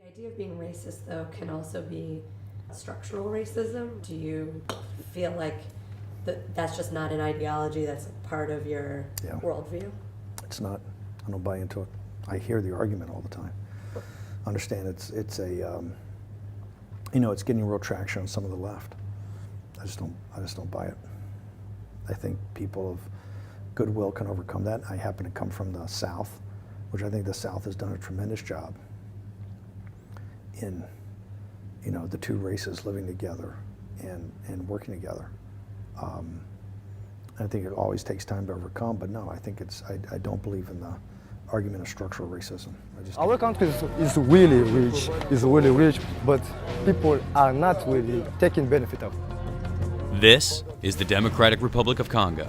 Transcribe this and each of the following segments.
The idea of being racist, though, can also be structural racism. Do you feel like that's just not an ideology, that's a part of your worldview? It's not. I don't buy into it. I hear the argument all the time. Understand it's a it's getting real traction on some of the left. I just don't buy it. I think people of goodwill can overcome that. I happen to come from the South, which I think the South has done a tremendous job in the two races living together and working together. I think it always takes time to overcome, but no, I think I don't believe in the argument of structural racism. Our country is really rich, but people are not really taking benefit of it. This is the Democratic Republic of Congo.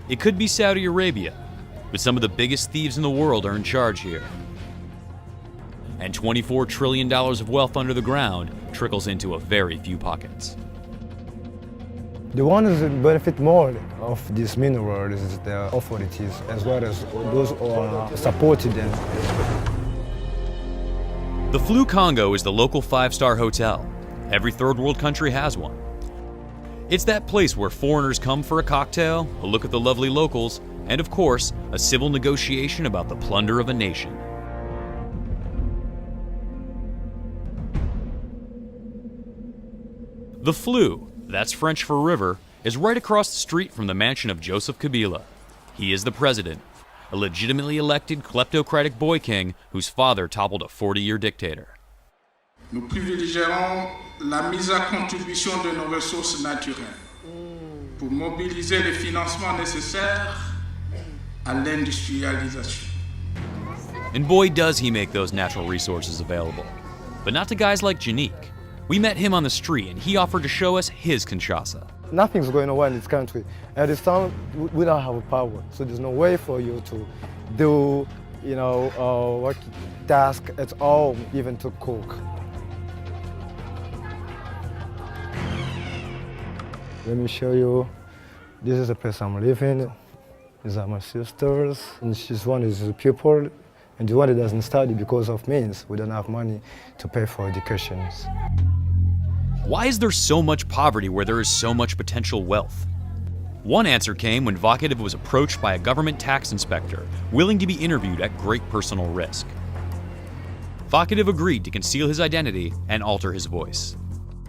It could be Saudi Arabia, but some of the biggest thieves in the world are in charge here. And $24 trillion of wealth under the ground trickles into a very few pockets. The ones that benefit more of these minerals is the authorities, as well as those who are supporting them. The Flou Congo is the local 5-star hotel. Every third world country has one. It's that place where foreigners come for a cocktail, a look at the lovely locals, and of course, a civil negotiation about the plunder of a nation. The Flou, that's French for river, is right across the street from the mansion of Joseph Kabila. He is the president, a legitimately elected kleptocratic boy king whose father toppled a 40-year dictator. Nous privilégierons la mise à contribution de nos ressources naturelles pour mobiliser les financements nécessaires à l'industrialisation. And boy does he make those natural resources available. But not to guys like Janique. We met him on the street and he offered to show us his Kinshasa. Nothing's going on in this country. At this time, we don't have power, so there's no way for you to do, work task at all, even to cook. Let me show you. This is the place I'm living. These are my sisters, and she's one is a pupil, and the one that doesn't study because of means. We don't have money to pay for educations. Why is there so much poverty where there is so much potential wealth? One answer came when Vexines was approached by a government tax inspector, willing to be interviewed at great personal risk. Vexines agreed to conceal his identity and alter his voice.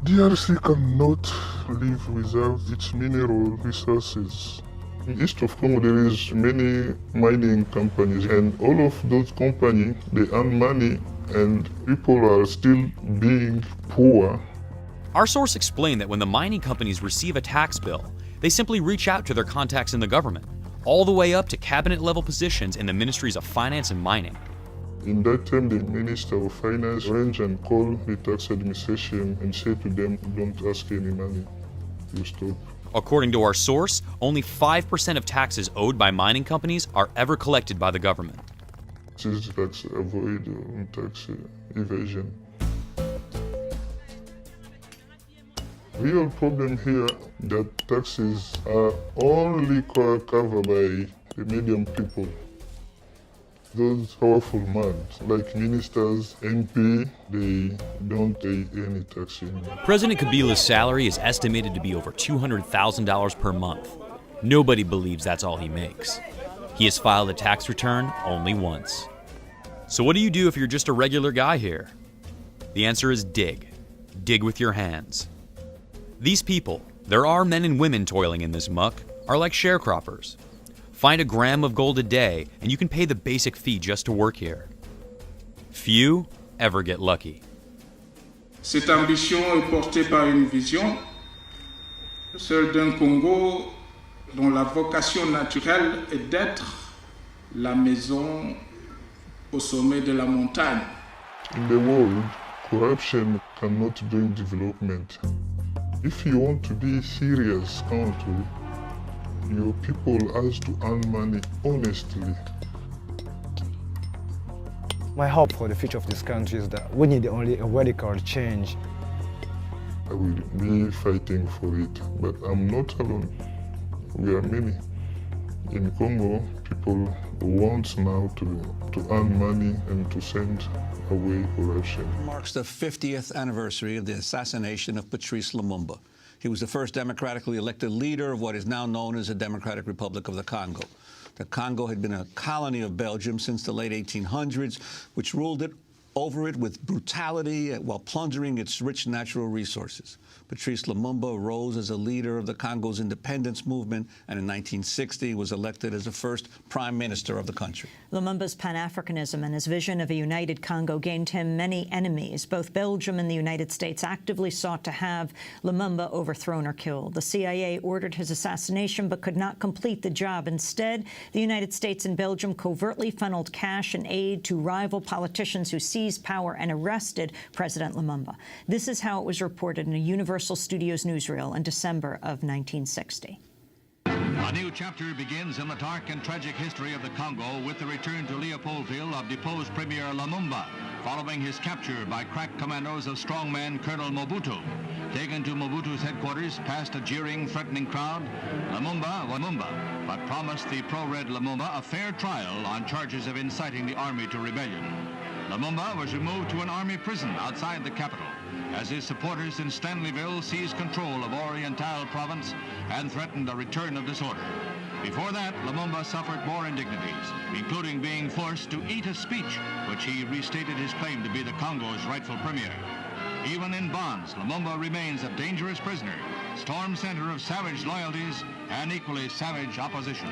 DRC cannot live without its mineral resources. In east of Congo there is many mining companies, and all of those companies, they earn money and people are still being poor. Our source explained that when the mining companies receive a tax bill, they simply reach out to their contacts in the government, all the way up to cabinet-level positions in the ministries of finance and mining. In that time, the Minister of Finance arranged and called the tax administration and said to them, don't ask any money, you stop. According to our source, only 5% of taxes owed by mining companies are ever collected by the government. This is tax avoid tax evasion. Real problem here that taxes are only covered by the medium people. Those powerful men, like ministers, MP, they don't pay any tax anymore. President Kabila's salary is estimated to be over $200,000 per month. Nobody believes that's all he makes. He has filed a tax return only once. So what do you do if you're just a regular guy here? The answer is dig. Dig with your hands. These people, there are men and women toiling in this muck, are like sharecroppers. Find a gram of gold a day and you can pay the basic fee just to work here. Few ever get lucky. Cette ambition est portée par une vision, celle d'un Congo dont la vocation naturelle est d'être la maison au sommet de la montagne. In the world, corruption cannot bring development. If you want to be a serious country, your people has to earn money honestly. My hope for the future of this country is that we need only a radical change. I will be fighting for it, but I'm not alone. We are many. In Congo, people want now to earn money and to send away corruption. Marks the 50th anniversary of the assassination of Patrice Lumumba. He was the first democratically elected leader of what is now known as the Democratic Republic of the Congo. The Congo had been a colony of Belgium since the late 1800s, which ruled over it with brutality while plundering its rich natural resources. Patrice Lumumba rose as a leader of the Congo's independence movement, and in 1960 was elected as the first prime minister of the country. Lumumba's Pan-Africanism and his vision of a united Congo gained him many enemies. Both Belgium and the United States actively sought to have Lumumba overthrown or killed. The CIA ordered his assassination but could not complete the job. Instead, the United States and Belgium covertly funneled cash and aid to rival politicians who seized power and arrested President Lumumba. This is how it was reported in a Universal Studios newsreel in December of 1960. A new chapter begins in the dark and tragic history of the Congo with the return to Leopoldville of deposed Premier Lumumba, following his capture by crack commandos of strongman Colonel Mobutu. Taken to Mobutu's headquarters, past a jeering, threatening crowd, Lumumba, but promised the pro-red Lumumba a fair trial on charges of inciting the army to rebellion. Lumumba was removed to an army prison outside the capital as his supporters in Stanleyville seized control of Oriental province and threatened a return of disorder. Before that, Lumumba suffered more indignities, including being forced to eat a speech, which he restated his claim to be the Congo's rightful premier. Even in bonds, Lumumba remains a dangerous prisoner, storm center of savage loyalties and equally savage opposition.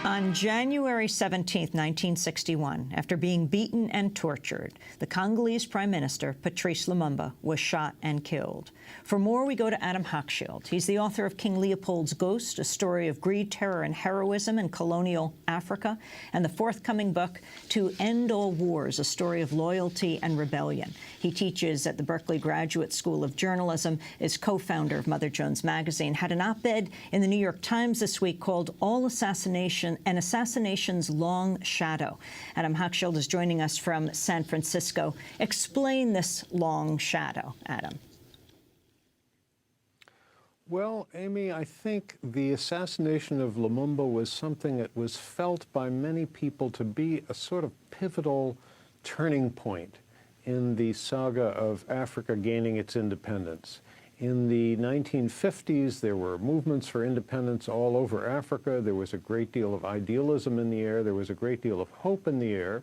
On January 17, 1961, after being beaten and tortured, the Congolese Prime Minister, Patrice Lumumba, was shot and killed. For more, we go to Adam Hochschild. He's the author of King Leopold's Ghost, a story of greed, terror, and heroism in colonial Africa, and the forthcoming book, To End All Wars, a story of loyalty and rebellion. He teaches at the Berkeley Graduate School of Journalism, is co-founder of Mother Jones Magazine, had an op-ed in the New York Times this week called All Assassination and Assassination's Long Shadow. Adam Hochschild is joining us from San Francisco. Explain this long shadow, Adam. Well, Amy, I think the assassination of Lumumba was something that was felt by many people to be a sort of pivotal turning point in the saga of Africa gaining its independence. In the 1950s, there were movements for independence all over Africa. There was a great deal of idealism in the air. There was a great deal of hope in the air,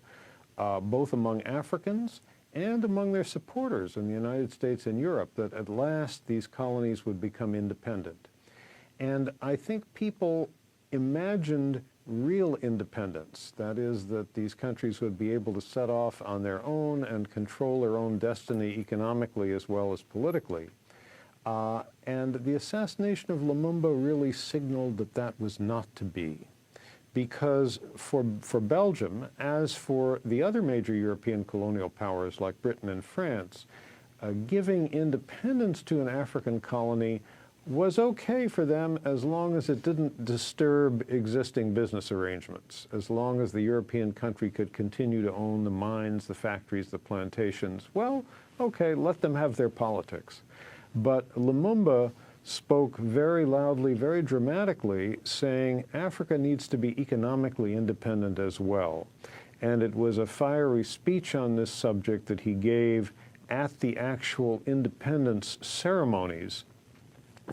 both among Africans and among their supporters in the United States and Europe, that at last these colonies would become independent. And I think people imagined real independence, that is, that these countries would be able to set off on their own and control their own destiny economically as well as politically. And the assassination of Lumumba really signaled that that was not to be. Because for Belgium, as for the other major European colonial powers like Britain and France, giving independence to an African colony was okay for them as long as it didn't disturb existing business arrangements, as long as the European country could continue to own the mines, the factories, the plantations. Well, okay, let them have their politics. But Lumumba spoke very loudly, very dramatically, saying Africa needs to be economically independent as well. And it was a fiery speech on this subject that he gave at the actual independence ceremonies,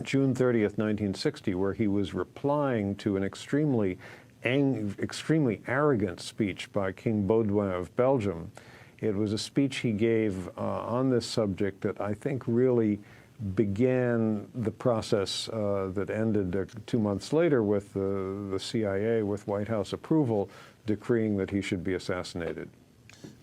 June 30th, 1960, where he was replying to an extremely arrogant speech by King Baudouin of Belgium. It was a speech he gave on this subject that I think really began the process that ended 2 months later with the CIA, with White House approval, decreeing that he should be assassinated.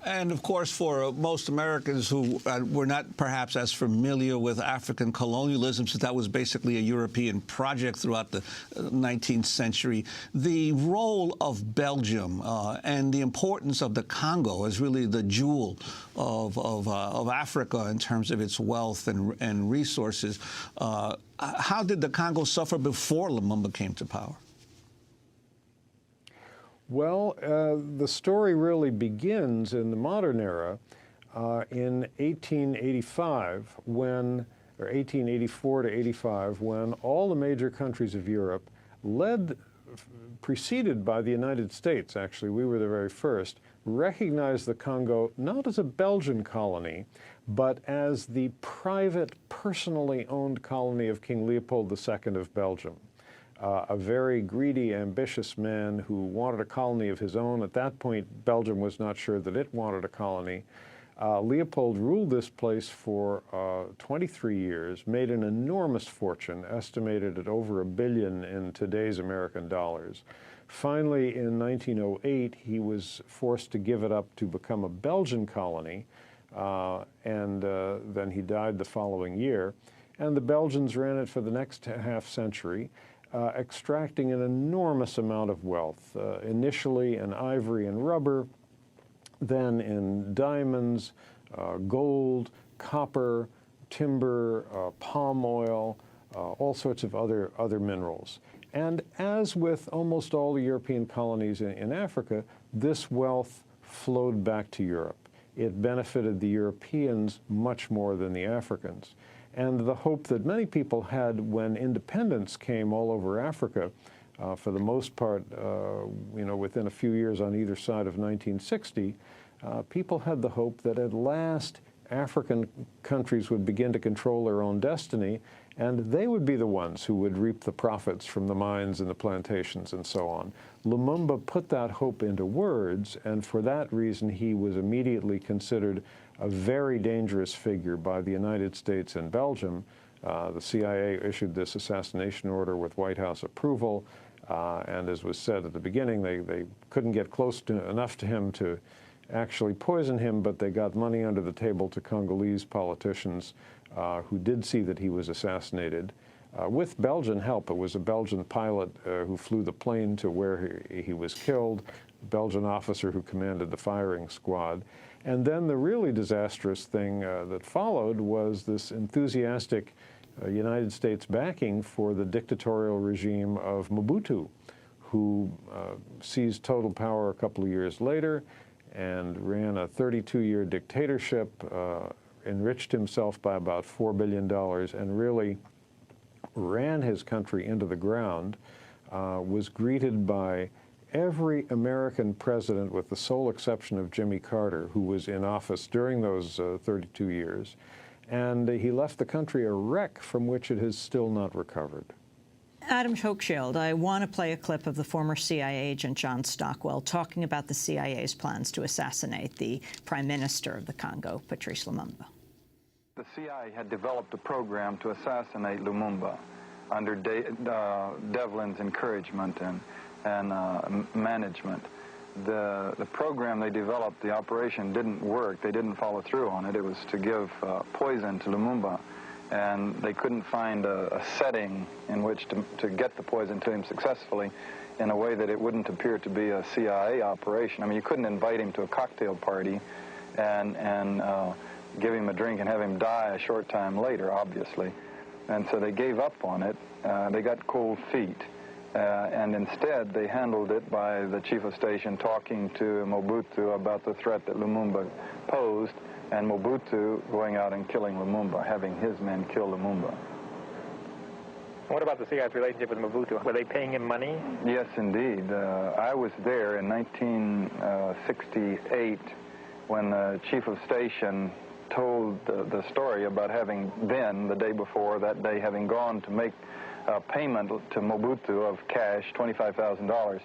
And, of course, for most Americans who were not perhaps as familiar with African colonialism, since that was basically a European project throughout the 19th century, the role of Belgium and the importance of the Congo as really the jewel of Africa in terms of its wealth and resources. How did the Congo suffer before Lumumba came to power? Well, the story really begins in the modern era in 1885, or 1884 to 85, when all the major countries of Europe, preceded by the United States, actually, we were the very first, recognized the Congo not as a Belgian colony, but as the private, personally owned colony of King Leopold II of Belgium. A very greedy, ambitious man who wanted a colony of his own. At that point, Belgium was not sure that it wanted a colony. Leopold ruled this place for 23 years, made an enormous fortune, estimated at over $1 billion in today's American dollars. Finally, in 1908, he was forced to give it up to become a Belgian colony, and then he died the following year. And the Belgians ran it for the next half century, extracting an enormous amount of wealth, initially in ivory and rubber, then in diamonds, gold, copper, timber, palm oil, all sorts of other minerals. And as with almost all the European colonies in Africa, this wealth flowed back to Europe. It benefited the Europeans much more than the Africans. And the hope that many people had when independence came all over Africa, for the most part, within a few years on either side of 1960, people had the hope that at last African countries would begin to control their own destiny, and they would be the ones who would reap the profits from the mines and the plantations and so on. Lumumba put that hope into words, and for that reason he was immediately considered a very dangerous figure by the United States and Belgium. The CIA issued this assassination order with White House approval, and as was said at the beginning, they couldn't get close enough to him to actually poison him, but they got money under the table to Congolese politicians who did see that he was assassinated. With Belgian help, it was a Belgian pilot who flew the plane to where he was killed, a Belgian officer who commanded the firing squad. And then the really disastrous thing that followed was this enthusiastic United States backing for the dictatorial regime of Mobutu, who seized total power a couple of years later and ran a 32-year dictatorship, enriched himself by about $4 billion, and really ran his country into the ground, was greeted by every American president, with the sole exception of Jimmy Carter, who was in office during those 32 years. And he left the country a wreck from which it has still not recovered. Adam Hochschild, I want to play a clip of the former CIA agent John Stockwell talking about the CIA's plans to assassinate the Prime Minister of the Congo, Patrice Lumumba. The CIA had developed a program to assassinate Lumumba under Devlin's encouragement and management. The program they developed, the operation didn't work. They didn't follow through on it. It was to give poison to Lumumba, and they couldn't find a setting in which to get the poison to him successfully in a way that it wouldn't appear to be a CIA operation. I mean, you couldn't invite him to a cocktail party and give him a drink and have him die a short time later, obviously. And so they gave up on it. They got cold feet. And instead, they handled it by the chief of station talking to Mobutu about the threat that Lumumba posed, and Mobutu going out and killing Lumumba, having his men kill Lumumba. What about the CIA's relationship with Mobutu? Were they paying him money? Yes, indeed. I was there in 1968 when the chief of station told the story about having been, the day before, that day, having gone to make a payment to Mobutu of cash, $25,000,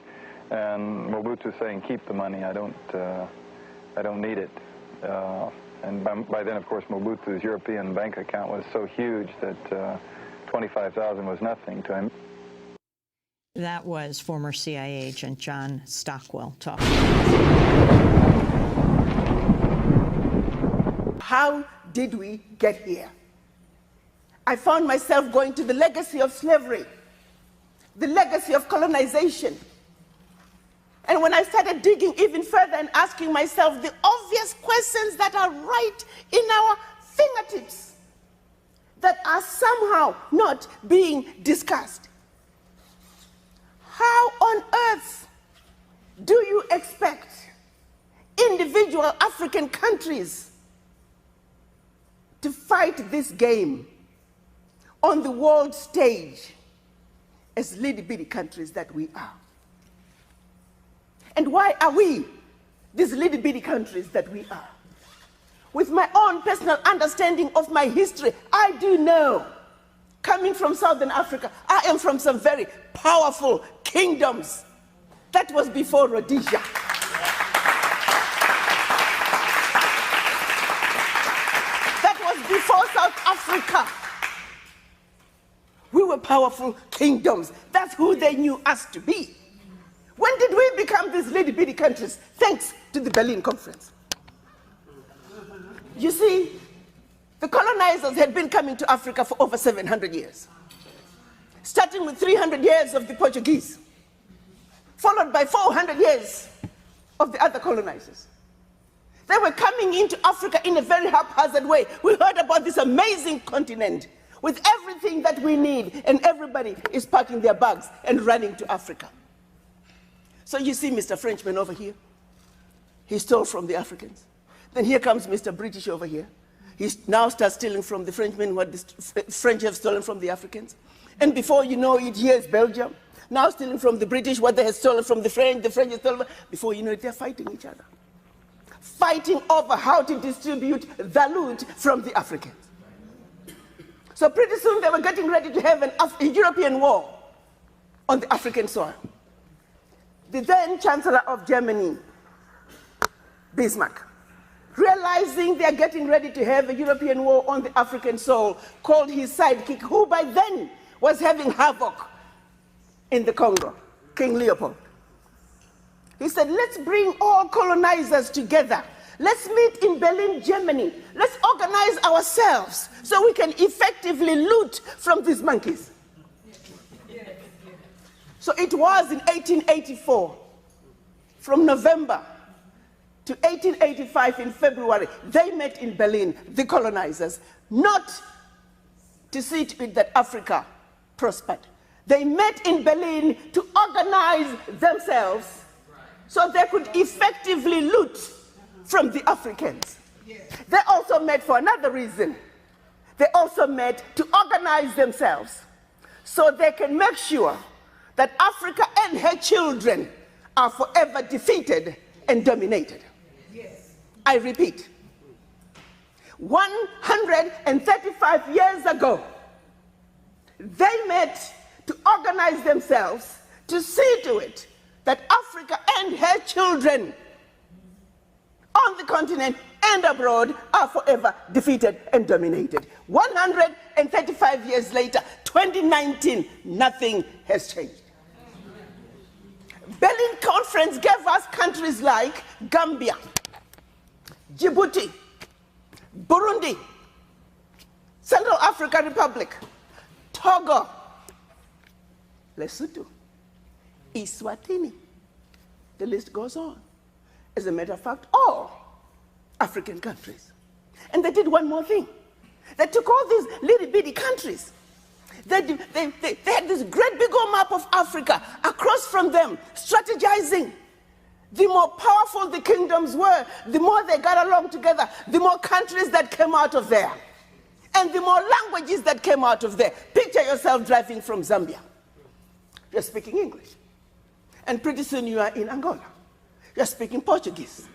and Mobutu saying, "Keep the money. I don't need it." And by then, of course, Mobutu's European bank account was so huge that $25,000 was nothing to him. That was former CIA agent John Stockwell talking. How did we get here? I found myself going to the legacy of slavery, the legacy of colonization. And when I started digging even further and asking myself the obvious questions that are right in our fingertips, that are somehow not being discussed. How on earth do you expect individual African countries to fight this game on the world stage as little bitty countries that we are? And why are we these little bitty countries that we are. With my own personal understanding of my history, I do know, coming from Southern Africa, I am from some very powerful kingdoms. That was before Rhodesia. That was before South Africa. We were powerful kingdoms. That's who they knew us to be. When did we become these little bitty countries? Thanks to the Berlin Conference. You see, the colonizers had been coming to Africa for over 700 years, starting with 300 years of the Portuguese, followed by 400 years of the other colonizers. They were coming into Africa in a very haphazard way. We heard about this amazing continent with everything that we need, and everybody is packing their bags and running to Africa. So you see Mr. Frenchman over here, he stole from the Africans. Then here comes Mr. British over here. He now starts stealing from the Frenchmen what the French have stolen from the Africans. And before you know it, here is Belgium, now stealing from the British what they have stolen from the French have stolen. Before you know it, they're fighting each other. Fighting over how to distribute the loot from the Africans. So pretty soon they were getting ready to have a European war on the African soil. The then Chancellor of Germany, Bismarck, realizing they're getting ready to have a European war on the African soil, called his sidekick, who by then was having havoc in the Congo, King Leopold. He said, let's bring all colonizers together. Let's meet in Berlin, Germany. Let's organize ourselves so we can effectively loot from these monkeys. So it was in 1884, from November to 1885 in February, they met in Berlin, the colonizers, not to see to it that Africa prospered. They met in Berlin to organize themselves so they could effectively loot from the Africans. They also met for another reason. They also met to organize themselves so they can make sure that Africa and her children are forever defeated and dominated. I repeat, 135 years ago, they met to organize themselves to see to it that Africa and her children on the continent and abroad are forever defeated and dominated. 135 years later, 2019, nothing has changed. Berlin Conference gave us countries like Gambia, Djibouti, Burundi, Central African Republic, Togo, Lesotho, Eswatini. The list goes on. As a matter of fact, all African countries. And they did one more thing. They took all these little bitty countries. They had this great big old map of Africa across from them, strategizing. The more powerful the kingdoms were, the more they got along together, the more countries that came out of there, and the more languages that came out of there. Picture yourself driving from Zambia. You're speaking English. And pretty soon you are in Angola. You're speaking Portuguese.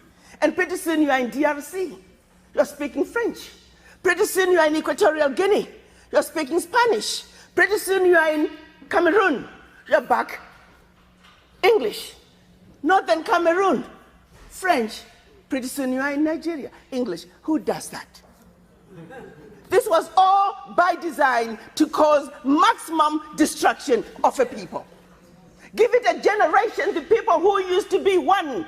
And pretty soon you are in DRC. You're speaking French. Pretty soon you are in Equatorial Guinea. You're speaking Spanish. Pretty soon you are in Cameroon. You're back English. Northern Cameroon, French. Pretty soon you are in Nigeria, English. Who does that? This was all by design to cause maximum destruction of a people. Give it a generation, the people who used to be one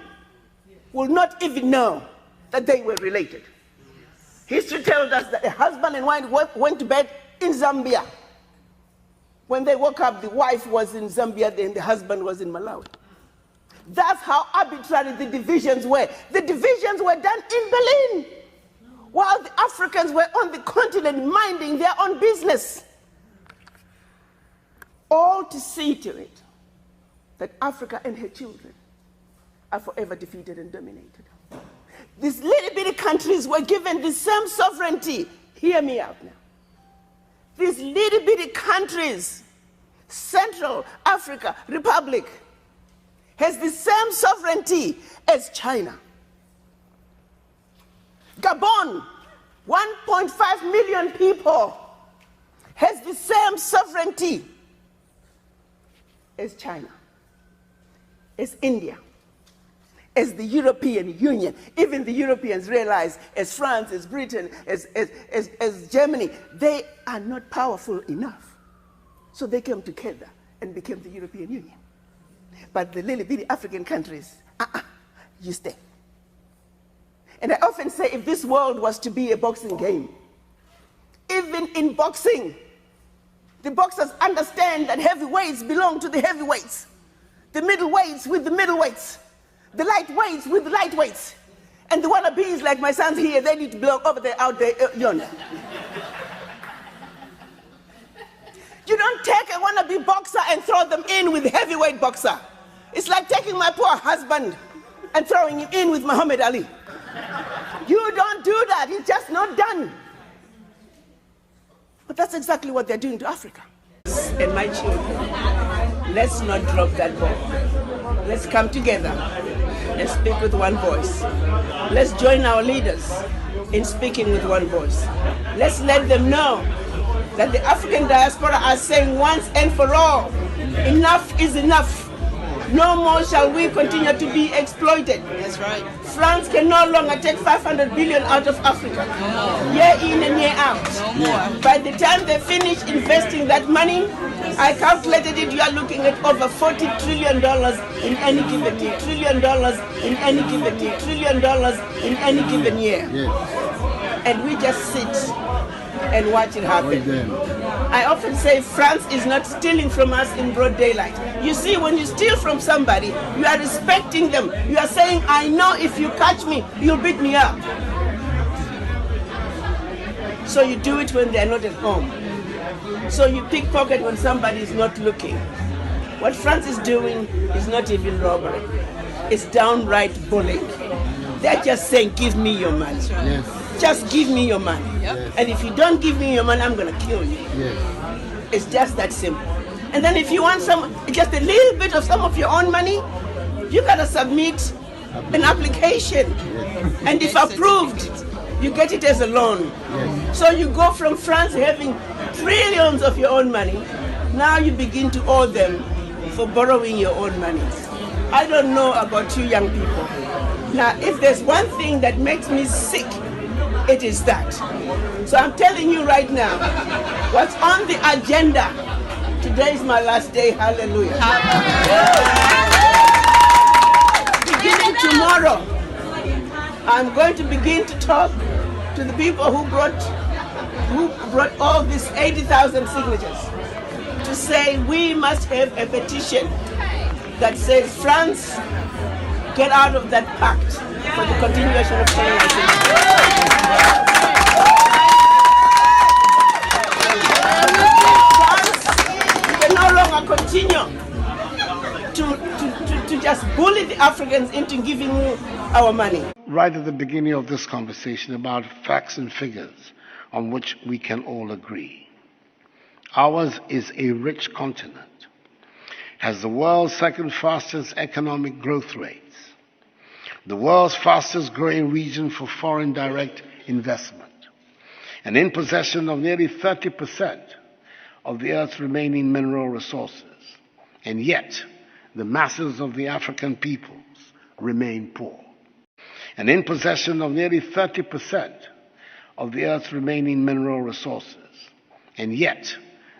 will not even know that they were related. History tells us that a husband and wife went to bed in Zambia. When they woke up, the wife was in Zambia and the husband was in Malawi. That's how arbitrary the divisions were. The divisions were done in Berlin, while the Africans were on the continent minding their own business. All to see to it that Africa and her children are forever defeated and dominated. These little bitty countries were given the same sovereignty. Hear me out now. These little bitty countries, Central Africa Republic, has the same sovereignty as China. Gabon, 1.5 million people, has the same sovereignty as China, as India, as the European Union. Even the Europeans realize, as France, as Britain, as Germany, they are not powerful enough. So they came together and became the European Union. But the little bitty African countries, you stay. And I often say, if this world was to be a boxing game, even in boxing, the boxers understand that heavyweights belong to the heavyweights, the middleweights with the middleweights, the lightweights with the lightweights, and the wannabes like my sons here, they need to belong over there, out there, yonder. You don't take a wannabe boxer and throw them in with heavyweight boxer. It's like taking my poor husband and throwing him in with Muhammad Ali. You don't do that, it's just not done. But that's exactly what they're doing to Africa. And my children, let's not drop that ball. Let's come together and speak with one voice. Let's join our leaders in speaking with one voice. Let's let them know that the African diaspora are saying once and for all, enough is enough. No more shall we continue to be exploited. That's right. France can no longer take 500 billion out of Africa. Year in and year out. No more. By the time they finish investing that money, I calculated it, you are looking at over $40 trillion in any given year. $40 trillion in any given year. $40 trillion in any given year. Yes. And we just sit and watch it happen. I often say France is not stealing from us in broad daylight. You see, when you steal from somebody, you are respecting them. You are saying, I know if you catch me, you'll beat me up. So you do it when they're not at home. So you pickpocket when somebody is not looking. What France is doing is not even robbery. It's downright bullying. They're just saying, give me your money. Yes. Just give me your money. Yes. And if you don't give me your money, I'm going to kill you. Yes. It's just that simple. And then if you want just a little bit of some of your own money, you got to submit an application. Yes. And if approved, you get it as a loan. Yes. So you go from France having trillions of your own money, now you begin to owe them for borrowing your own money. I don't know about you young people. Now, if there's one thing that makes me sick, it is that. So I'm telling you right now, what's on the agenda, today is my last day, hallelujah. Beginning tomorrow, I'm going to begin to talk to the people who brought all these 80,000 signatures to say we must have a petition that says, France, get out of that pact for the continuation of colonization. France, we can no longer continue to just bully the Africans into giving you our money. Right at the beginning of this conversation about facts and figures on which we can all agree. Ours is a rich continent, has the world's second fastest economic growth rates, the world's fastest growing region for foreign direct investment, and in possession of nearly 30% of the Earth's remaining mineral resources. And yet, the masses of the African peoples remain poor. And in possession of nearly 30% of the Earth's remaining mineral resources. And yet,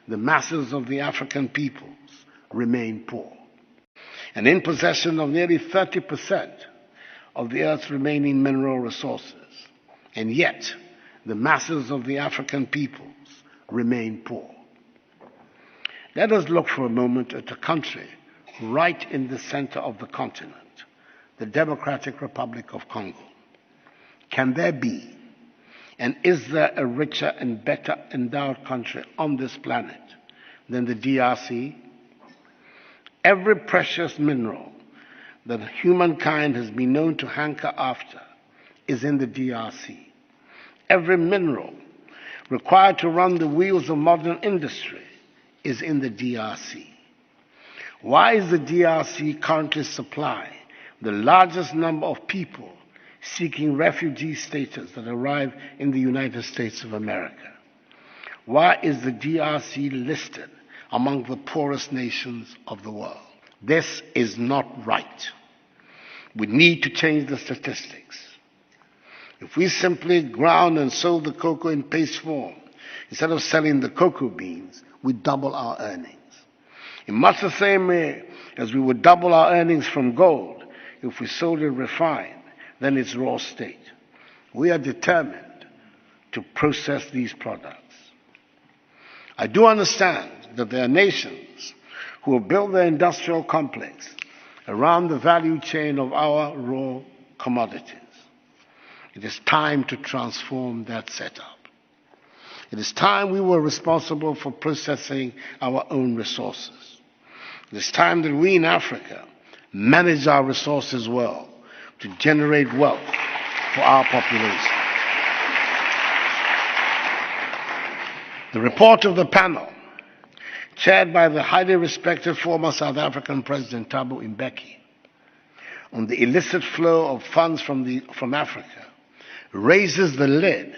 the masses of the African peoples remain poor. And in possession of nearly 30% of the Earth's remaining mineral resources. And yet, the masses of the African peoples remain poor. Let us look for a moment at a country right in the center of the continent, the Democratic Republic of Congo. Can there be, and is there a richer and better endowed country on this planet than the DRC? Every precious mineral that humankind has been known to hanker after is in the DRC. Every mineral required to run the wheels of modern industry is in the DRC. Why is the DRC currently supplying the largest number of people seeking refugee status that arrive in the United States of America? Why is the DRC listed among the poorest nations of the world? This is not right. We need to change the statistics. If we simply ground and sold the cocoa in paste form, instead of selling the cocoa beans, we double our earnings. In much the same way as we would double our earnings from gold if we sold it refined, then its raw state. We are determined to process these products. I do understand that there are nations who have built their industrial complex around the value chain of our raw commodities. It is time to transform that setup. It is time we were responsible for processing our own resources. It is time that we in Africa manage our resources well to generate wealth for our population. The report of the panel, chaired by the highly respected former South African President Thabo Mbeki, on the illicit flow of funds from Africa, raises the lid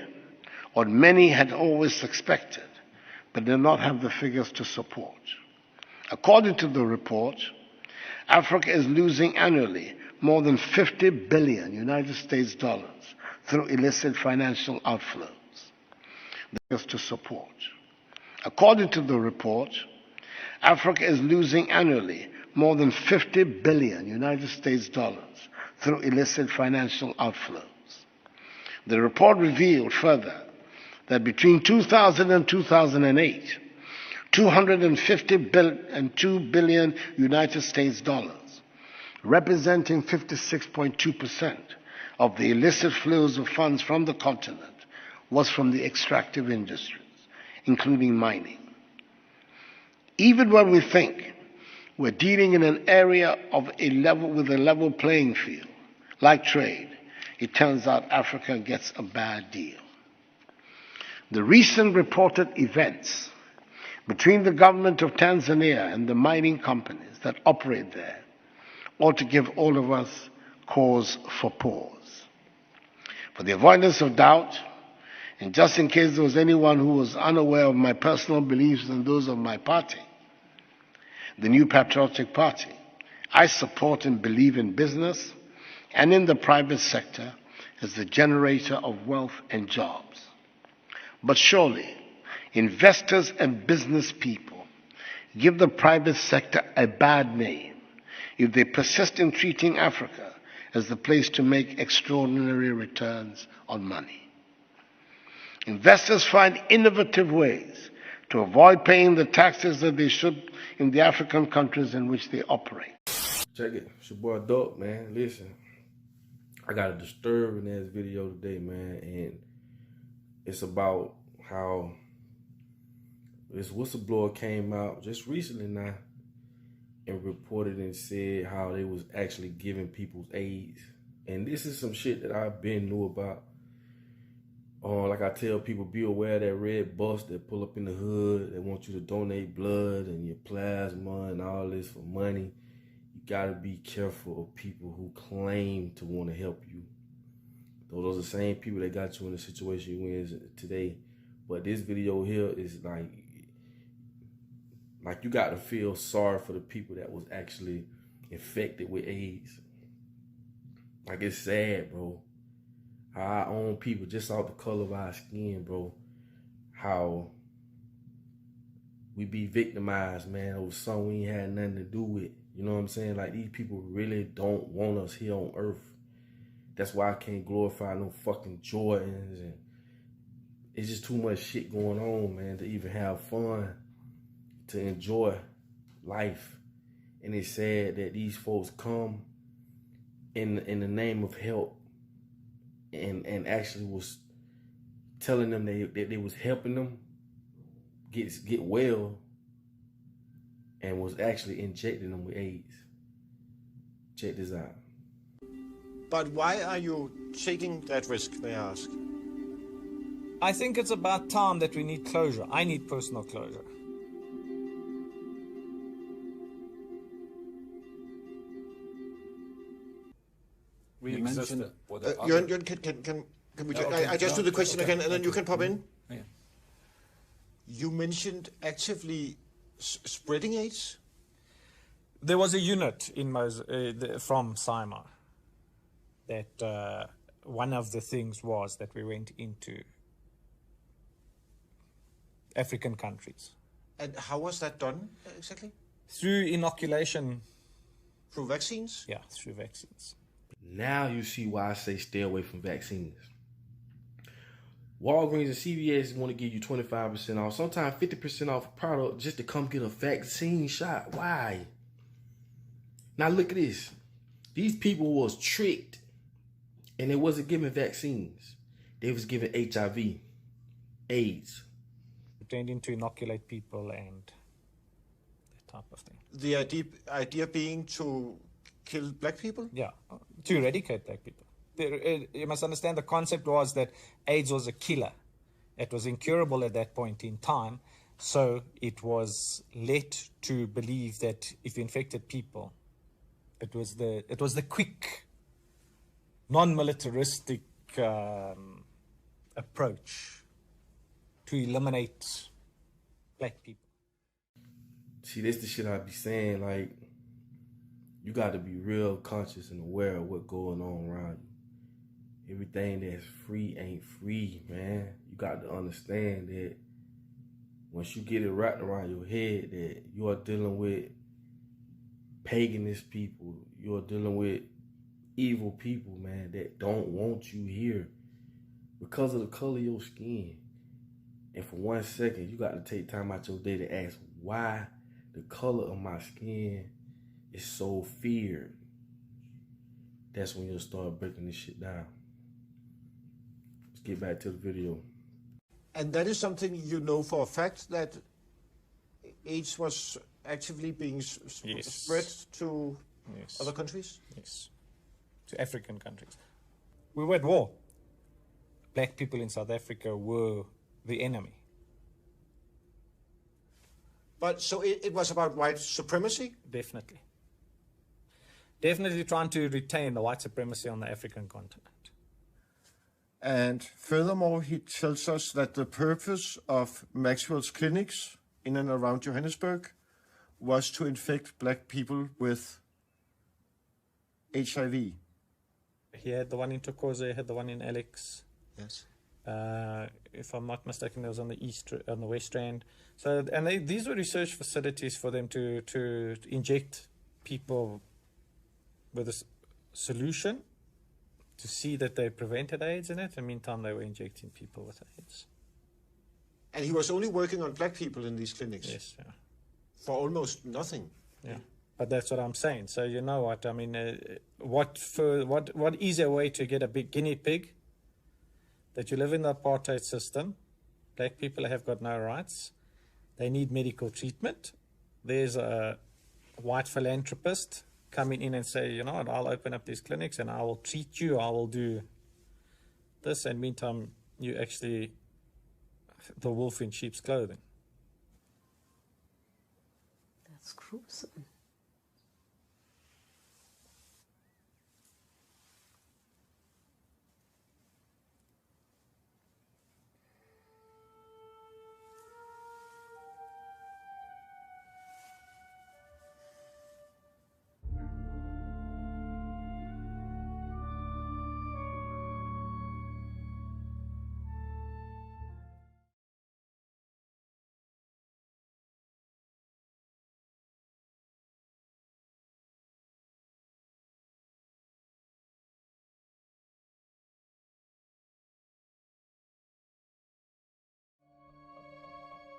on many had always suspected, but did not have the figures to support. According to the report, Africa is losing annually more than 50 billion United States dollars through illicit financial outflows. To support. According to the report, Africa is losing annually more than 50 billion United States dollars through illicit financial outflows. The report revealed further that between 2000 and 2008, 2 billion United States dollars, representing 56.2% of the illicit flows of funds from the continent, was from the extractive industries, including mining. Even when we think we're dealing in an area with a level playing field, like trade, it turns out Africa gets a bad deal. The recent reported events between the government of Tanzania and the mining companies that operate there ought to give all of us cause for pause. For the avoidance of doubt, and just in case there was anyone who was unaware of my personal beliefs and those of my party, the New Patriotic Party, I support and believe in business and in the private sector as the generator of wealth and jobs. But surely, investors and business people give the private sector a bad name if they persist in treating Africa as the place to make extraordinary returns on money. Investors find innovative ways to avoid paying the taxes that they should in the African countries in which they operate. Check it. It's your boy Dope, man. Listen, I got a disturbing ass video today, man, and it's about how this whistleblower came out just recently now and reported and said how they was actually giving people's AIDS. And this is some shit that I've been knew about. Like I tell people, be aware of that red bus that pull up in the hood. They want you to donate blood and your plasma and all this for money. You gotta be careful of people who claim to want to help you. Those are the same people that got you in the situation you in today. But this video here is like you got to feel sorry for the people that was actually infected with AIDS. Like, it's sad, bro. How our own people, just off the color of our skin, bro, how we be victimized, man, over something we ain't had nothing to do with. You know what I'm saying? Like, these people really don't want us here on earth. That's why I can't glorify no fucking Jordans, and it's just too much shit going on, man, to even have fun, to enjoy life. And it's sad that these folks come in the name of help and actually was telling them that they was helping them get well, and was actually injecting them with AIDS. Check this out. But why are you taking that risk, may I ask? I think it's about time that we need closure. I need personal closure. We You existed. mentioned- Were there Jørgen, other- can we No, just, okay, I just no, do the question okay, again, and then you can pop in. Yeah. You mentioned actively spreading AIDS. There was a unit in from Simar that one of the things was that we went into African countries. And how was that done exactly? Through inoculation. Through vaccines? Yeah, through vaccines. Now you see why I say stay away from vaccines. Walgreens and CVS want to give you 25% off, sometimes 50% off a product just to come get a vaccine shot. Why? Now look at this. These people was tricked and they wasn't given vaccines. They was given HIV, AIDS. Pretending to inoculate people and that type of thing. The idea being to kill black people? Yeah, to eradicate black people. You must understand the concept was that AIDS was a killer. It was incurable at that point in time. So it was led to believe that if you infected people, it was the quick, non-militaristic approach to eliminate black people. See, that's the shit I be saying. Like, you got to be real conscious and aware of what's going on around you. Everything that's free ain't free, man. You got to understand that once you get it wrapped around your head that you are dealing with paganist people, you're dealing with evil people, man, that don't want you here because of the color of your skin. And for 1 second, you got to take time out your day to ask why the color of my skin is so feared. That's when you'll start breaking this shit down. Let's get back to the video. And that is something you know for a fact, that AIDS was actively being spread to other countries? Yes, to African countries. We were at war. Black people in South Africa were the enemy. But so it was about white supremacy? Definitely. Definitely trying to retain the white supremacy on the African continent. And furthermore, he tells us that the purpose of Maxwell's clinics in and around Johannesburg was to infect black people with HIV. He had the one in Tokoze, he had the one in Alex. Yes. If I'm not mistaken, it was on the West Strand. So, and these were research facilities for them to inject people with a solution to see that they prevented AIDS in it. In the meantime, they were injecting people with AIDS. And he was only working on black people in these clinics? Yes, yeah. For almost nothing? Yeah, but that's what I'm saying. So you know what, I mean, what easier way to get a big guinea pig that you live in the apartheid system, black people have got no rights, they need medical treatment. There's a white philanthropist coming in and say, you know what, I'll open up these clinics and I will treat you, I will do this, and meantime, you actually the wolf in sheep's clothing. That's gruesome.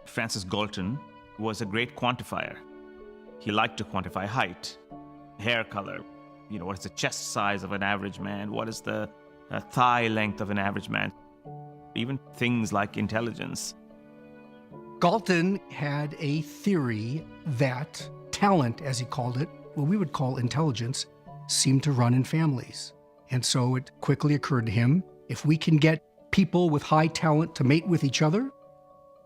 Francis Galton was a great quantifier. He liked to quantify height, hair color, you know, what is the chest size of an average man, what is the thigh length of an average man, even things like intelligence. Galton had a theory that talent, as he called it, what we would call intelligence, seemed to run in families. And so it quickly occurred to him, if we can get people with high talent to mate with each other,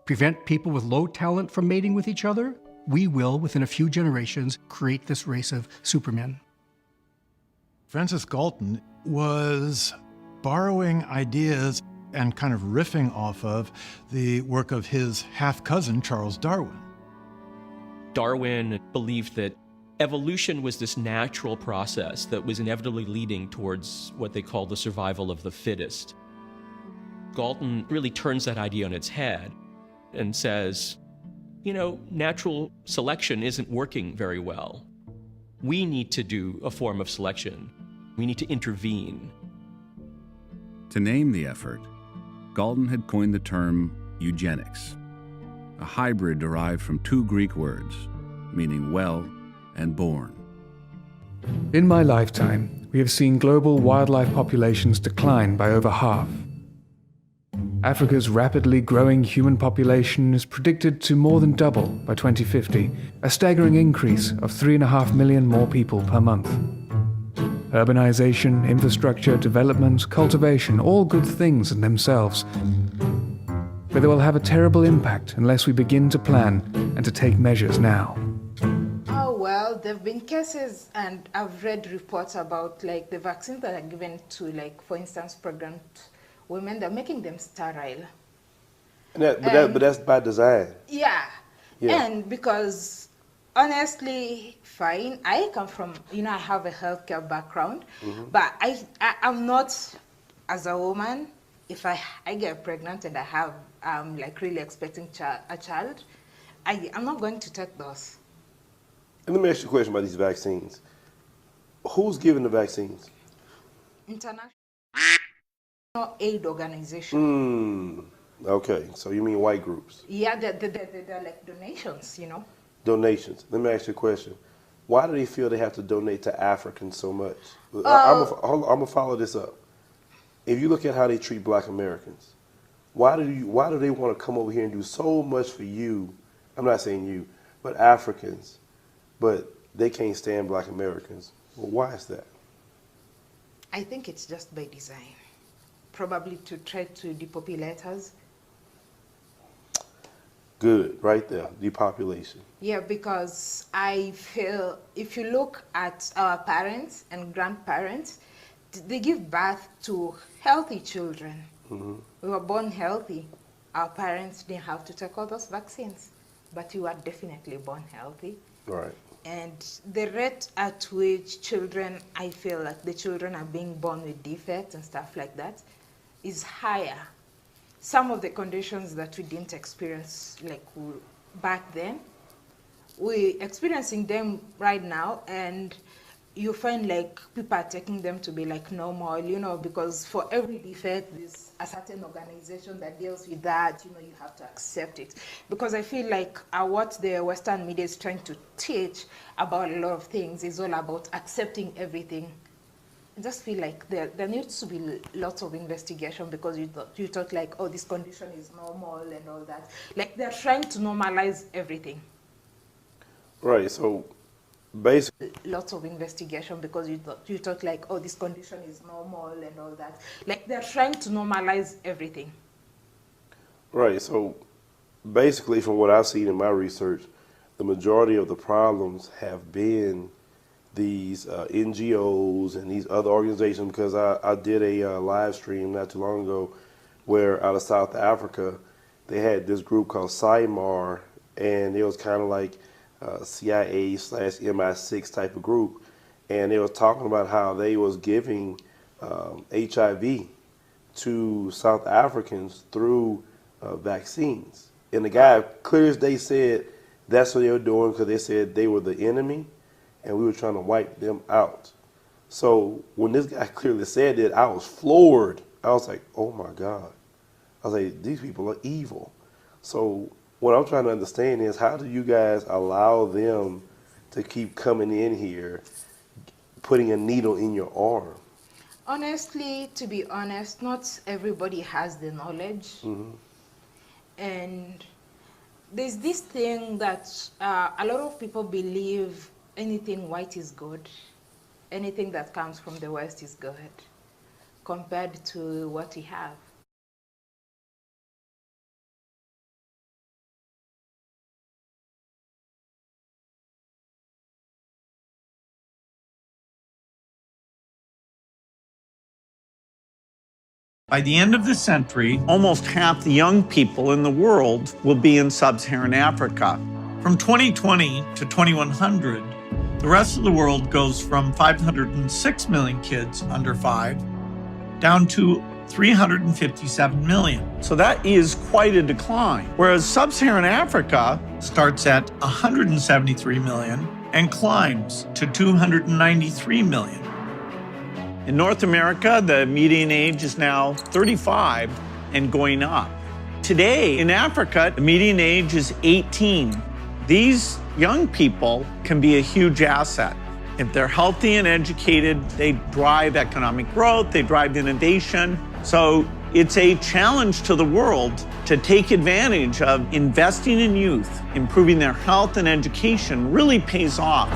prevent people with low talent from mating with each other, we will, within a few generations, create this race of supermen. Francis Galton was borrowing ideas and kind of riffing off of the work of his half-cousin, Charles Darwin. Darwin believed that evolution was this natural process that was inevitably leading towards what they call the survival of the fittest. Galton really turns that idea on its head and says, you know, natural selection isn't working very well. We need to do a form of selection. We need to intervene. To name the effort, Galton had coined the term eugenics, a hybrid derived from two Greek words, meaning well and born. In my lifetime, we have seen global wildlife populations decline by over half. Africa's rapidly growing human population is predicted to more than double by 2050, a staggering increase of 3.5 million more people per month. Urbanization, infrastructure, development, cultivation, all good things in themselves. But they will have a terrible impact unless we begin to plan and to take measures now. Oh, well, there have been cases, and I've read reports about like the vaccines that are given to, like, for instance, pregnant women, they're making them sterile. But that's by design. Yeah. Yeah. And because honestly, fine, I come from, you know, I have a healthcare background, but I'm not, as a woman, if I get pregnant and I have, like really expecting a child, I'm not going to take those. And let me ask you a question about these vaccines. Who's giving the vaccines? International aid organization. Okay, so you mean white groups? Yeah, they're like donations, you know. Donations. Let me ask you a question. Why do they feel they have to donate to Africans so much? I'm gonna follow this up. If you look at how they treat Black Americans, why do they want to come over here and do so much for you? I'm not saying you, but Africans, but they can't stand Black Americans. Well, why is that? I think it's just by design. Probably to try to depopulate us. Good, right there, depopulation. Yeah, because I feel if you look at our parents and grandparents, they give birth to healthy children. We were born healthy. Our parents didn't have to take all those vaccines, but we were definitely born healthy. Right. And the rate at which children, I feel like the children are being born with defects and stuff like that, is higher. Some of the conditions that we didn't experience like back then, we're experiencing them right now, and you find like people are taking them to be like normal, you know, because for every defect there's a certain organization that deals with that, you know, you have to accept it. Because I feel like what the Western media is trying to teach about a lot of things is all about accepting everything. I just feel like there needs to be lots of investigation, because you thought like, oh, this condition is normal and all that. Like they're trying to normalize everything. Right, so basically lots of investigation, because you thought like, oh, this condition is normal and all that. Like they're trying to normalize everything. Right, so basically from what I've seen in my research, the majority of the problems have been these NGOs and these other organizations, because I did a live stream not too long ago where out of South Africa, they had this group called SIMAR, and it was kind of like CIA/MI6 type of group, and they was talking about how they was giving HIV to South Africans through vaccines. And the guy, clear as day, said that's what they were doing because they said they were the enemy and we were trying to wipe them out. So when this guy clearly said that, I was floored. I was like, oh my God. I was like, these people are evil. So what I'm trying to understand is, how do you guys allow them to keep coming in here, putting a needle in your arm? Honestly, to be honest, not everybody has the knowledge. And there's this thing that a lot of people believe anything white is good. Anything that comes from the West is good compared to what we have. By the end of the century, almost half the young people in the world will be in sub-Saharan Africa. From 2020 to 2100, the rest of the world goes from 506 million kids under 5 down to 357 million. So that is quite a decline. Whereas sub-Saharan Africa starts at 173 million and climbs to 293 million. In North America, the median age is now 35 and going up. Today in Africa, the median age is 18. These young people can be a huge asset. If they're healthy and educated, they drive economic growth, they drive innovation. So it's a challenge to the world to take advantage of investing in youth, improving their health and education really pays off.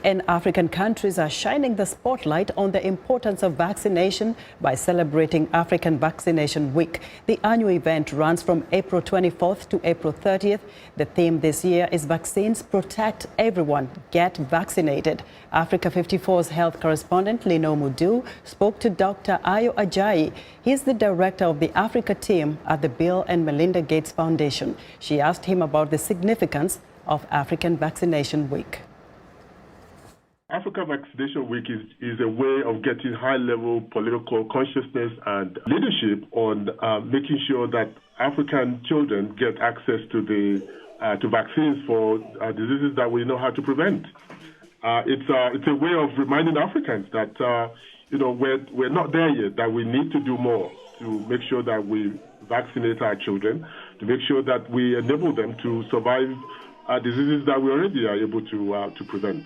And African countries are shining the spotlight on the importance of vaccination by celebrating African Vaccination Week. The annual event runs from April 24th to April 30th. The theme this year is Vaccines Protect Everyone, Get Vaccinated. Africa 54's health correspondent Lino Mudu spoke to Dr. Ayo Ajayi. He's the director of the Africa team at the Bill and Melinda Gates Foundation. She asked him about the significance of African Vaccination Week. Africa Vaccination Week is a way of getting high-level political consciousness and leadership on making sure that African children get access to vaccines for diseases that we know how to prevent. It's a way of reminding Africans that we're not there yet, that we need to do more to make sure that we vaccinate our children, to make sure that we enable them to survive diseases that we already are able to prevent.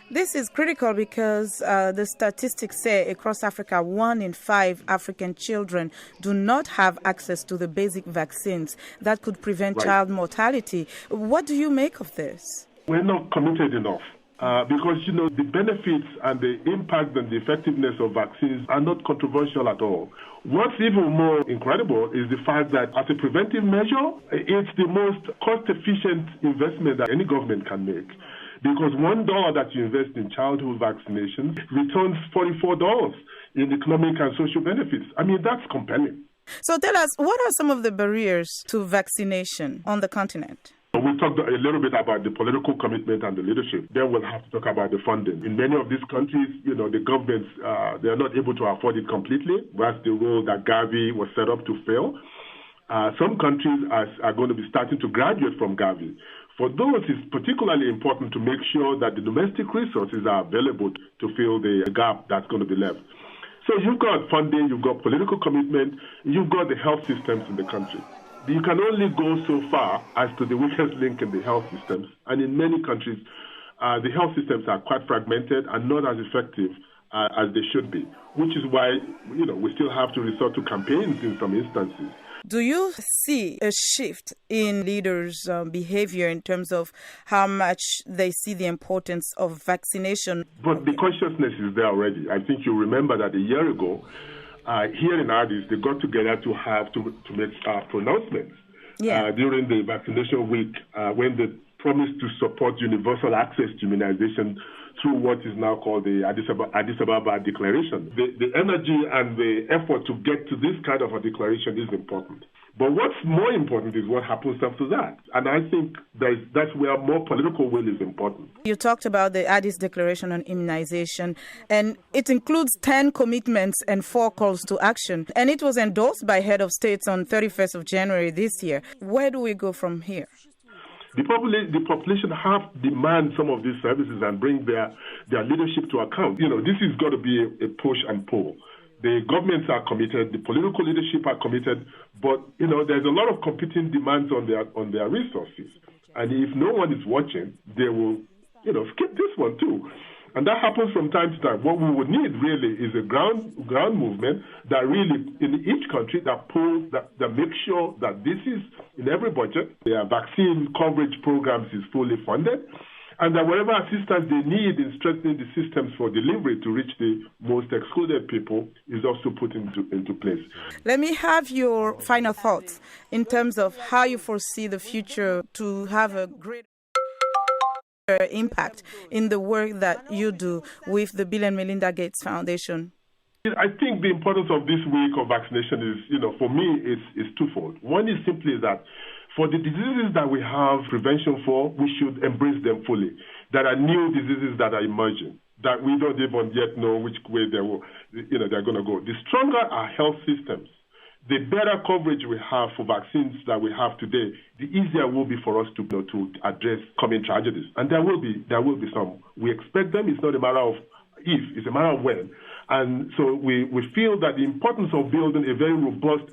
This is critical because the statistics say across Africa, 1 in 5 African children do not have access to the basic vaccines that could prevent child mortality. What do you make of this? We're not committed enough because, the benefits and the impact and the effectiveness of vaccines are not controversial at all. What's even more incredible is the fact that as a preventive measure, it's the most cost-efficient investment that any government can make. Because $1 that you invest in childhood vaccinations returns $44 in economic and social benefits. I mean, that's compelling. So tell us, what are some of the barriers to vaccination on the continent? We talked a little bit about the political commitment and the leadership. Then we'll have to talk about the funding. In many of these countries, the governments, they're not able to afford it completely. That's the role that Gavi was set up to fill. Some countries are going to be starting to graduate from Gavi. For those, it's particularly important to make sure that the domestic resources are available to fill the gap that's going to be left. So you've got funding, you've got political commitment, you've got the health systems in the country. You can only go so far as to the weakest link in the health systems. And in many countries, the health systems are quite fragmented and not as effective as they should be, which is why, we still have to resort to campaigns in some instances. Do you see a shift in leaders' behavior in terms of how much they see the importance of vaccination? But the consciousness is there already. I think you remember that a year ago, here in Addis, they got together to make pronouncements during the vaccination week when they promised to support universal access to immunization through what is now called the Addis Ababa Declaration. The energy and the effort to get to this kind of a declaration is important. But what's more important is what happens after that. And I think that's where more political will is important. You talked about the Addis Declaration on Immunization, and it includes 10 commitments and 4 calls to action. And it was endorsed by head of states on 31st of January this year. Where do we go from here? The population have demand some of these services and bring their leadership to account. This has got to be a push and pull. The governments are committed, the political leadership are committed, but there's a lot of competing demands on their resources. And if no one is watching, they will skip this one too. And that happens from time to time. What we would need really is a ground movement that really, in each country, that pulls, that makes sure that this is in every budget. Their vaccine coverage programs is fully funded, and that whatever assistance they need in strengthening the systems for delivery to reach the most excluded people is also put into place. Let me have your final thoughts in terms of how you foresee the future to have a great impact in the work that you do with the Bill and Melinda Gates Foundation. I think the importance of this week of vaccination is, for me, is twofold. One is simply that for the diseases that we have prevention for, we should embrace them fully. There are new diseases that are emerging that we don't even yet know which way they're going to go. The stronger our health systems, the better coverage we have for vaccines that we have today, the easier it will be for us to address coming tragedies. And there will be some. We expect them. It's not a matter of if, it's a matter of when. And so we feel that the importance of building a very robust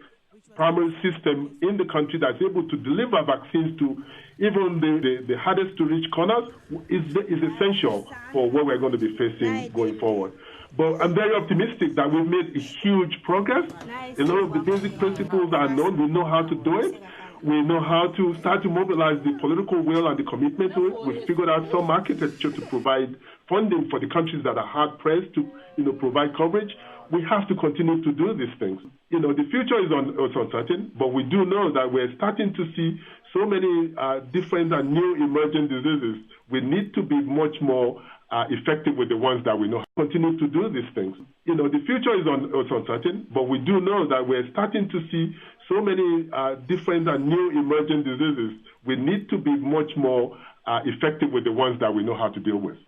primary system in the country that's able to deliver vaccines to even the hardest to reach corners is essential for what we're going to be facing going forward. But I'm very optimistic that we've made a huge progress. A lot of the basic principles are known. We know how to do it. We know how to start to mobilize the political will and the commitment to it. We've figured out some architecture to provide funding for the countries that are hard-pressed to provide coverage. We have to continue to do these things. The future is uncertain, but we do know that we're starting to see so many different and new emerging diseases. We need to be much more effective with the ones that we know. Continue to do these things. The future is uncertain, but we do know that we're starting to see so many different and new emerging diseases. We need to be much more effective with the ones that we know how to deal with.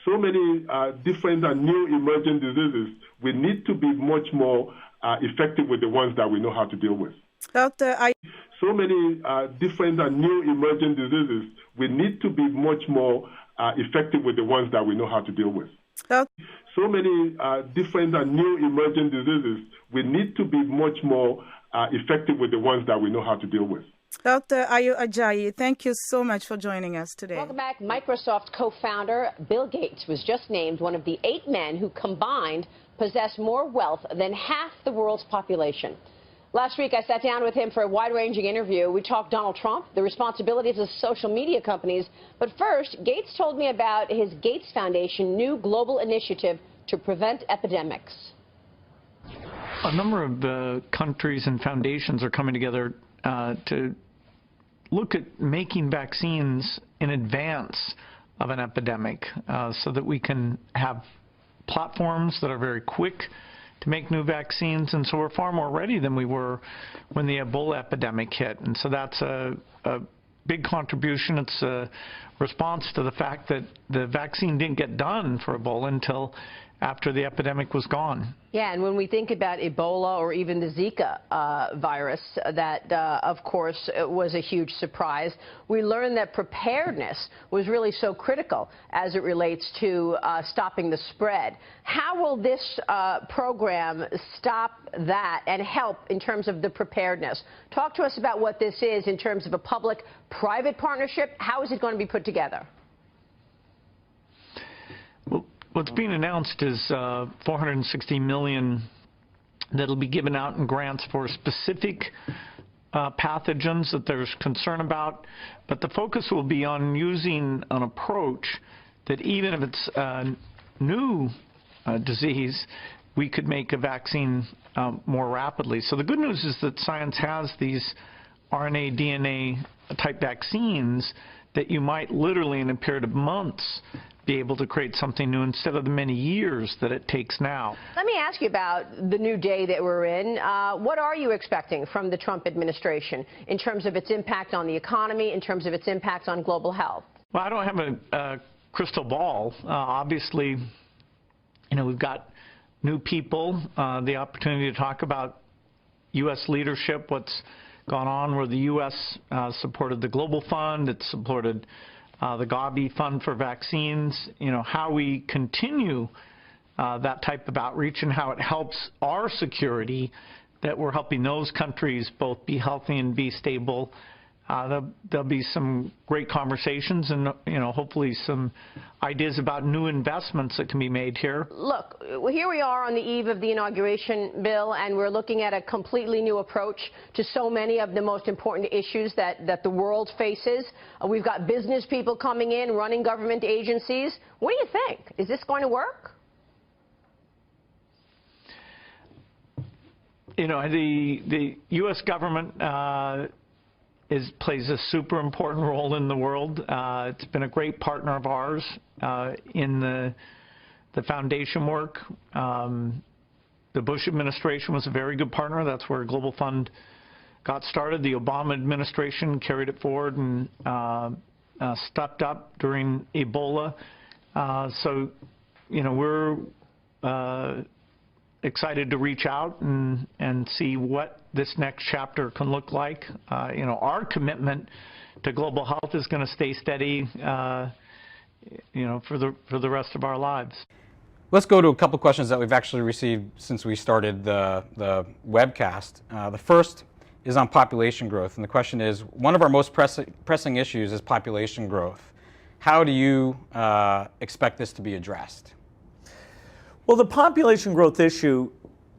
So many different and new emerging diseases. We need to be much more effective with the ones that we know how to deal with. Doctor, so many different and new emerging diseases. We need to be much more effective with the ones that we know how to deal with. So many different and new emerging diseases. We need to be much more effective with the ones that we know how to deal with. Dr. Ayo Ajayi, thank you so much for joining us today. Welcome back. Microsoft co-founder Bill Gates was just named one of the 8 men who combined possess more wealth than half the world's population. Last week, I sat down with him for a wide-ranging interview. We talked Donald Trump, the responsibilities of social media companies. But first, Gates told me about his Gates Foundation new global initiative to prevent epidemics. A number of countries and foundations are coming together to look at making vaccines in advance of an epidemic so that we can have platforms that are very quick to make new vaccines. And so we're far more ready than we were when the Ebola epidemic hit. And so that's a big contribution. It's a response to the fact that the vaccine didn't get done for Ebola until after the epidemic was gone. Yeah, and when we think about Ebola or even the Zika virus, that, of course, was a huge surprise, we learned that preparedness was really so critical as it relates to stopping the spread. How will this program stop that and help in terms of the preparedness? Talk to us about what this is in terms of a public-private partnership. How is it going to be put together? What's being announced is $460 million that'll be given out in grants for specific pathogens that there's concern about. But the focus will be on using an approach that even if it's a new disease, we could make a vaccine more rapidly. So the good news is that science has these RNA, DNA type vaccines that you might literally in a period of months be able to create something new instead of the many years that it takes now. Let me ask you about the new day that we're in. What are you expecting from the Trump administration in terms of its impact on the economy, in terms of its impact on global health? Well, I don't have a crystal ball. Obviously, we've got new people, the opportunity to talk about U.S. leadership, what's gone on where the U.S. supported the Global Fund, it supported the Gavi Fund for vaccines, how we continue that type of outreach and how it helps our security, that we're helping those countries both be healthy and be stable. There'll be some great conversations and, hopefully some ideas about new investments that can be made here. Look, here we are on the eve of the inauguration, Bill, and we're looking at a completely new approach to so many of the most important issues that the world faces. We've got business people coming in, running government agencies. What do you think? Is this going to work? The U.S. government plays a super important role in the world. It's been a great partner of ours in the foundation work. The Bush administration was a very good partner. That's where Global Fund got started. The Obama administration carried it forward and stepped up during Ebola. So, you know, we're excited to reach out and see what this next chapter can look like. You know, our commitment to global health is going to stay steady, you know, for the rest of our lives. Let's go to a couple questions that we've actually received since we started the webcast. The first is on population growth, and the question is, one of our most pressing issues is population growth. How do you expect this to be addressed? Well, the population growth issue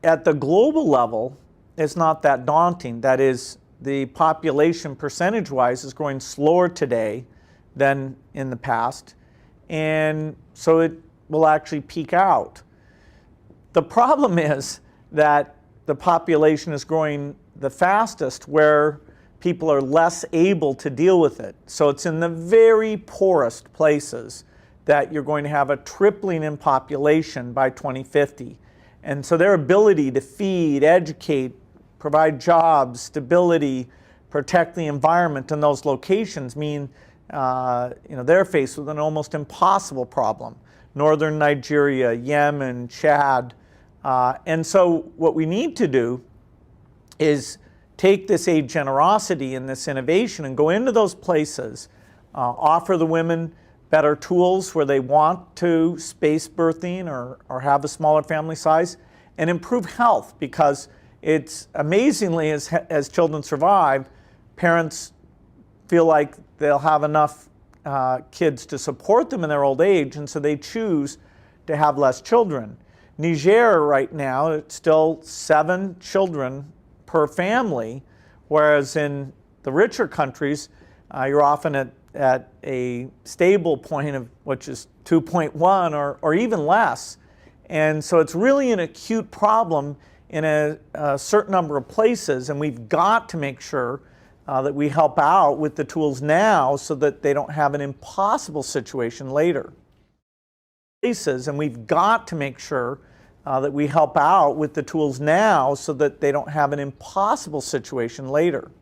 at the global level is not that daunting. That is, the population percentage-wise is growing slower today than in the past, and so it will actually peak out. The problem is that the population is growing the fastest where people are less able to deal with it. So it's in the very poorest places that you're going to have a tripling in population by 2050. And so their ability to feed, educate, provide jobs, stability, protect the environment in those locations mean you know, they're faced with an almost impossible problem. Northern Nigeria, Yemen, Chad. And so what we need to do is take this aid generosity and this innovation and go into those places, offer the women better tools where they want to space birthing or have a smaller family size, and improve health, because it's amazingly, as children survive, parents feel like they'll have enough kids to support them in their old age, and so they choose to have less children. Niger right now, it's still 7 children per family, whereas in the richer countries, you're often at a stable point of which is 2.1 or even less. And so it's really an acute problem in a certain number of places, and we've got to make sure that we help out with the tools now so that they don't have an impossible situation later. And we've got to make sure that we help out with the tools now so that they don't have an impossible situation later.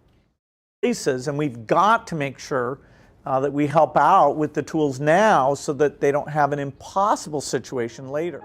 And we've got to make sure that we help out with the tools now so that they don't have an impossible situation later.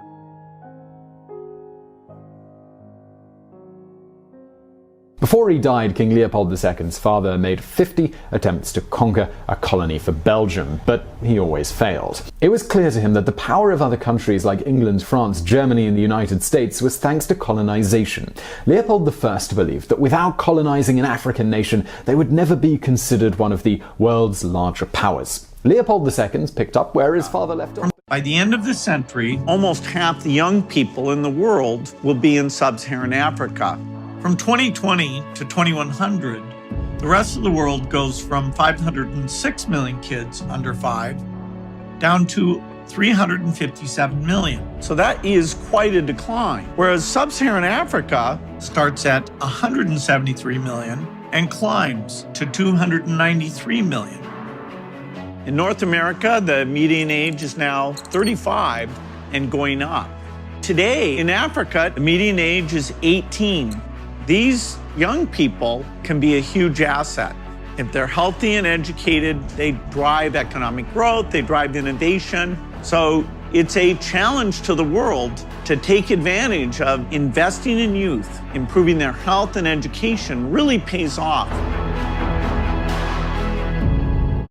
Before he died, King Leopold II's father made 50 attempts to conquer a colony for Belgium, but he always failed. It was clear to him that the power of other countries like England, France, Germany, and the United States was thanks to colonization. Leopold I believed that without colonizing an African nation, they would never be considered one of the world's larger powers. Leopold II picked up where his father left off. By the end of the century, almost half the young people in the world will be in sub-Saharan Africa. From 2020 to 2100, the rest of the world goes from 506 million kids under 5 down to 357 million. So that is quite a decline. Whereas sub-Saharan Africa starts at 173 million and climbs to 293 million. In North America, the median age is now 35 and going up. Today in Africa, the median age is 18. These young people can be a huge asset. If they're healthy and educated, they drive economic growth, they drive innovation. So it's a challenge to the world to take advantage of investing in youth. Improving their health and education really pays off.